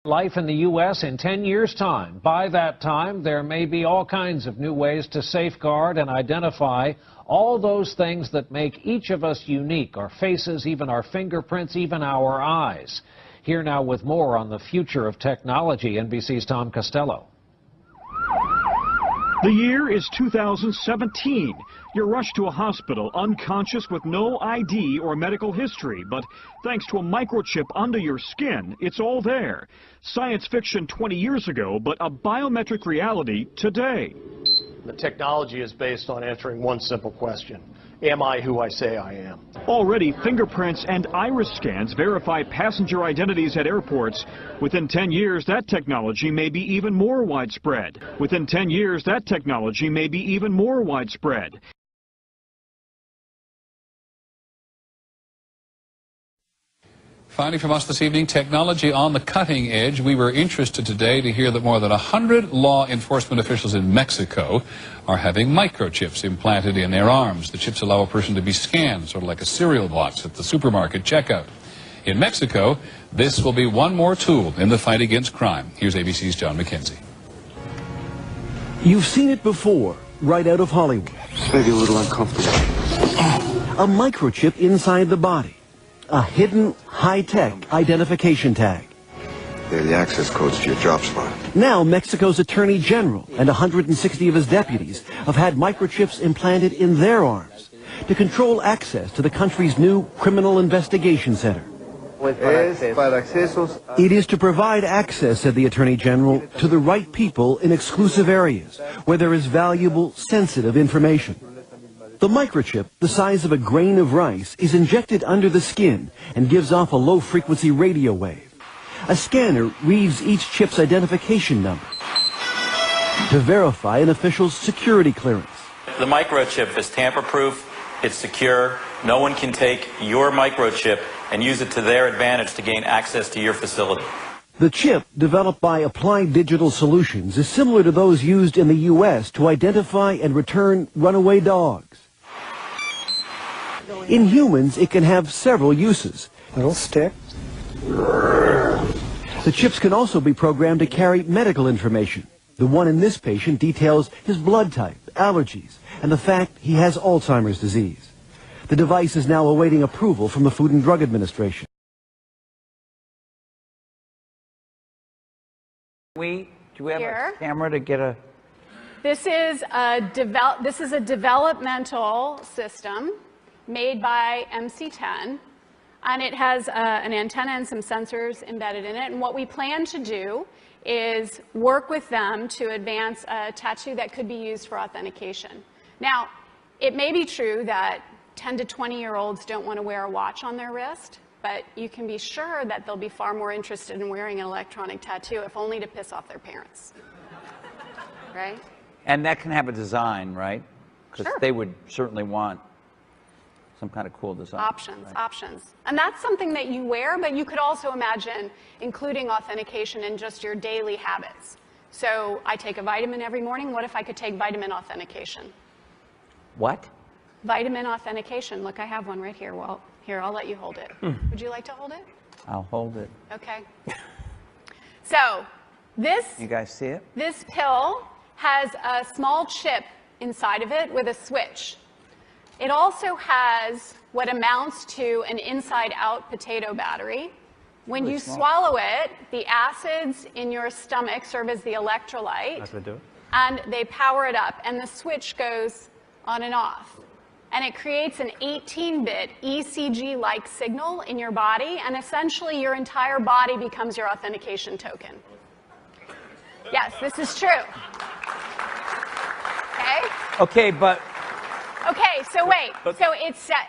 Life in the U.S. in 10 years' time. By that time, there may be all kinds of new ways to safeguard and identify all those things that make each of us unique, our faces, even our fingerprints, even our eyes. Here now with more on the future of technology, NBC's Tom Costello. The year is 2017. You're rushed to a hospital unconscious with no ID or medical history, but thanks to a microchip under your skin, it's all there. Science fiction 20 years ago, but a biometric reality today. The technology is based on answering one simple question. Am I who I say I am? Already, fingerprints and iris scans verify passenger identities at airports. Within 10 years, that technology may be even more widespread. Within 10 years, that technology may be even more widespread. Finally from us this evening, technology on the cutting edge. We were interested today to hear that more than 100 law enforcement officials in Mexico are having microchips implanted in their arms. The chips allow a person to be scanned, sort of like a cereal box at the supermarket checkout. In Mexico, this will be one more tool in the fight against crime. Here's ABC's John McKenzie. You've seen it before, right out of Hollywood. Maybe a little uncomfortable. A microchip inside the body. A hidden, high-tech identification tag. They're the access codes to your job spot. Now, Mexico's Attorney General and 160 of his deputies have had microchips implanted in their arms to control access to the country's new Criminal Investigation Center. It is to provide access, said the Attorney General, to the right people in exclusive areas where there is valuable, sensitive information. The microchip, the size of a grain of rice, is injected under the skin and gives off a low-frequency radio wave. A scanner reads each chip's identification number to verify an official's security clearance. The microchip is tamper-proof, it's secure, no one can take your microchip and use it to their advantage to gain access to your facility. The chip, developed by Applied Digital Solutions, is similar to those used in the U.S. to identify and return runaway dogs. In humans, it can have several uses. Little stick. The chips can also be programmed to carry medical information. The one in this patient details his blood type, allergies, and the fact he has Alzheimer's disease. The device is now awaiting approval from the Food and Drug Administration. Do we have a camera to get a... This is a developmental system made by MC10, and it has an antenna and some sensors embedded in it. And what we plan to do is work with them to advance a tattoo that could be used for authentication. Now, it may be true that 10 to 20-year-olds don't want to wear a watch on their wrist, but you can be sure that they'll be far more interested in wearing an electronic tattoo, if only to piss off their parents. Right? And that can have a design, right? Because Sure. they would certainly want some kind of cool design. Options, right? options. And that's something that you wear, but you could also imagine including authentication in just your daily habits. So I take a vitamin every morning. What if I could take vitamin authentication? What? Vitamin authentication. Look, I have one right here. Well, here, I'll let you hold it. Would you like to hold it? I'll hold it. Okay. So this, You guys see it? this pill has a small chip inside of it with a switch. It also has what amounts to an inside-out potato battery. When you swallow it, the acids in your stomach serve as the electrolyte, and they power it up, and the switch goes on and off. And it creates an 18-bit ECG-like signal in your body, and essentially your entire body becomes your authentication token. Yes, this is true. Okay? Okay, but... Okay, so wait. So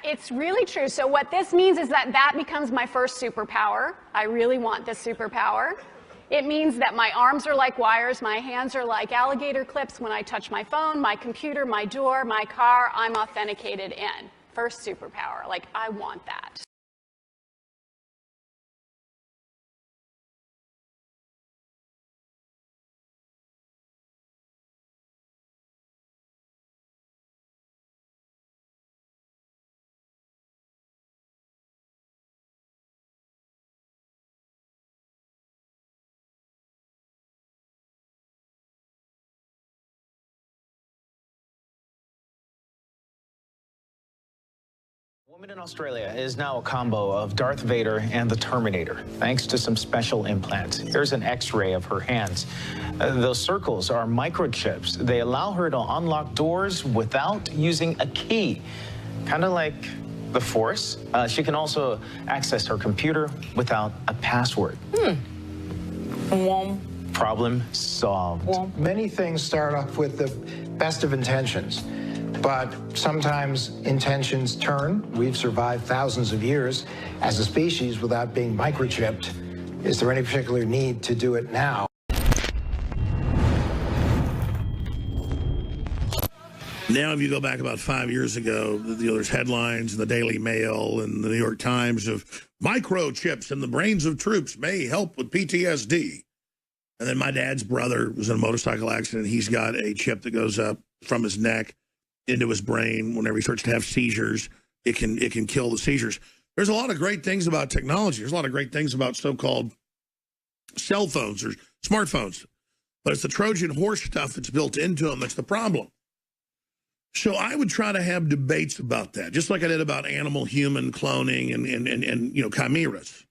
it's really true. So what this means is that becomes my first superpower. I really want this superpower. It means that my arms are like wires, my hands are like alligator clips. When I touch my phone, my computer, my door, my car, I'm authenticated in. First superpower. Like, I want that. Woman in Australia is now a combo of Darth Vader and the Terminator, thanks to some special implants. Here's an X-ray of her hands. Those circles are microchips. They allow her to unlock doors without using a key, kind of like the Force. She can also access her computer without a password. Problem solved. Many things start off with the best of intentions. But sometimes intentions turn. We've survived thousands of years as a species without being microchipped. Is there any particular need to do it now? Now, if you go back about 5 years ago, there's headlines in the Daily Mail and the New York Times of microchips in the brains of troops may help with PTSD. And then my dad's brother was in a motorcycle accident. He's got a chip that goes up from his neck into his brain. Whenever he starts to have seizures, it can kill the seizures. There's a lot of great things about technology. There's a lot of great things about so-called cell phones or smartphones. But it's the Trojan horse stuff that's built into them that's the problem. So I would try to have debates about that, just like I did about animal-human cloning and you know, chimeras.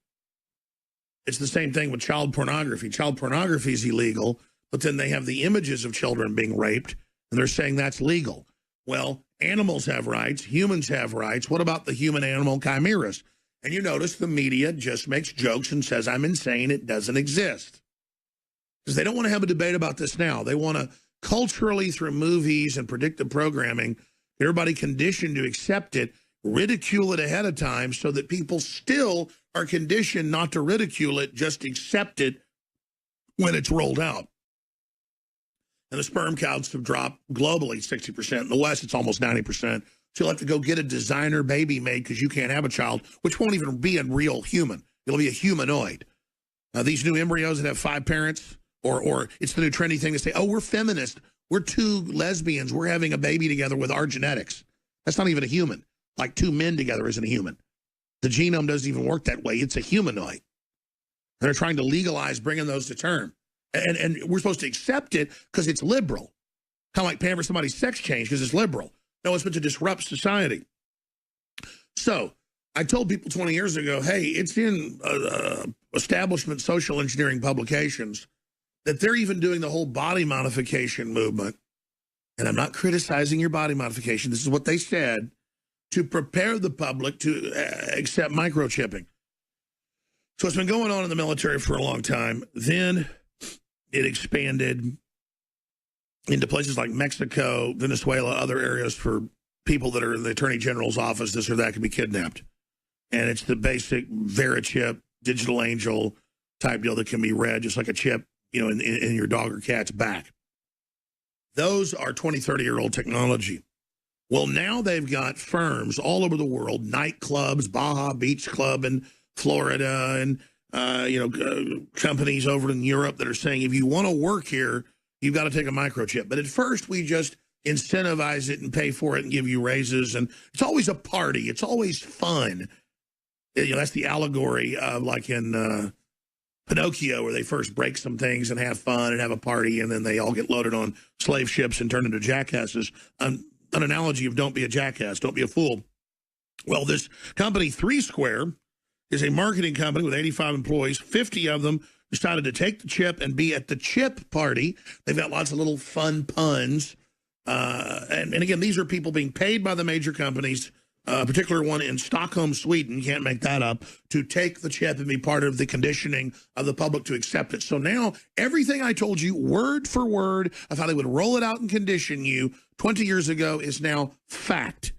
It's the same thing with child pornography. Child pornography is illegal, but then they have the images of children being raped, and they're saying that's legal. Well, animals have rights. Humans have rights. What about the human-animal chimeras? And you notice the media just makes jokes and says, I'm insane, it doesn't exist. Because they don't want to have a debate about this now. They want to culturally, through movies and predictive programming, get everybody conditioned to accept it, ridicule it ahead of time so that people still are conditioned not to ridicule it, just accept it when it's rolled out. And the sperm counts have dropped globally 60%. In the West, it's almost 90%. So you'll have to go get a designer baby made because you can't have a child, which won't even be a real human. It'll be a humanoid. These new embryos that have 5 parents, or it's the new trendy thing to say, oh, we're feminist. We're 2 lesbians. We're having a baby together with our genetics. That's not even a human. Like 2 men together isn't a human. The genome doesn't even work that way. It's a humanoid. They're trying to legalize bringing those to term. And we're supposed to accept it because it's liberal. Kind of like paying for somebody's sex change because it's liberal. No, it's meant to disrupt society. So I told people 20 years ago, hey, it's in establishment social engineering publications that they're even doing the whole body modification movement. And I'm not criticizing your body modification. This is what they said, to prepare the public to accept microchipping. So it's been going on in the military for a long time. Then it expanded into places like Mexico, Venezuela, other areas for people that are in the Attorney General's office, this or that, can be kidnapped. And it's the basic VeriChip, digital angel type deal that can be read just like a chip, you know, in your dog or cat's back. Those are 20, 30-year-old technology. Well, now they've got firms all over the world, nightclubs, Baja Beach Club in Florida, and companies over in Europe that are saying, if you want to work here, you've got to take a microchip. But at first, we just incentivize it and pay for it and give you raises. And it's always a party. It's always fun. You know, that's the allegory of like in Pinocchio, where they first break some things and have fun and have a party, and then they all get loaded on slave ships and turn into jackasses. An analogy of don't be a jackass, don't be a fool. Well, this company, 3 Square, is a marketing company with 85 employees. 50 of them decided to take the chip and be at the chip party. They've got lots of little fun puns. And again, these are people being paid by the major companies, a particular one in Stockholm, Sweden, you can't make that up, to take the chip and be part of the conditioning of the public to accept it. So now everything I told you word for word of how they would roll it out and condition you 20 years ago is now fact.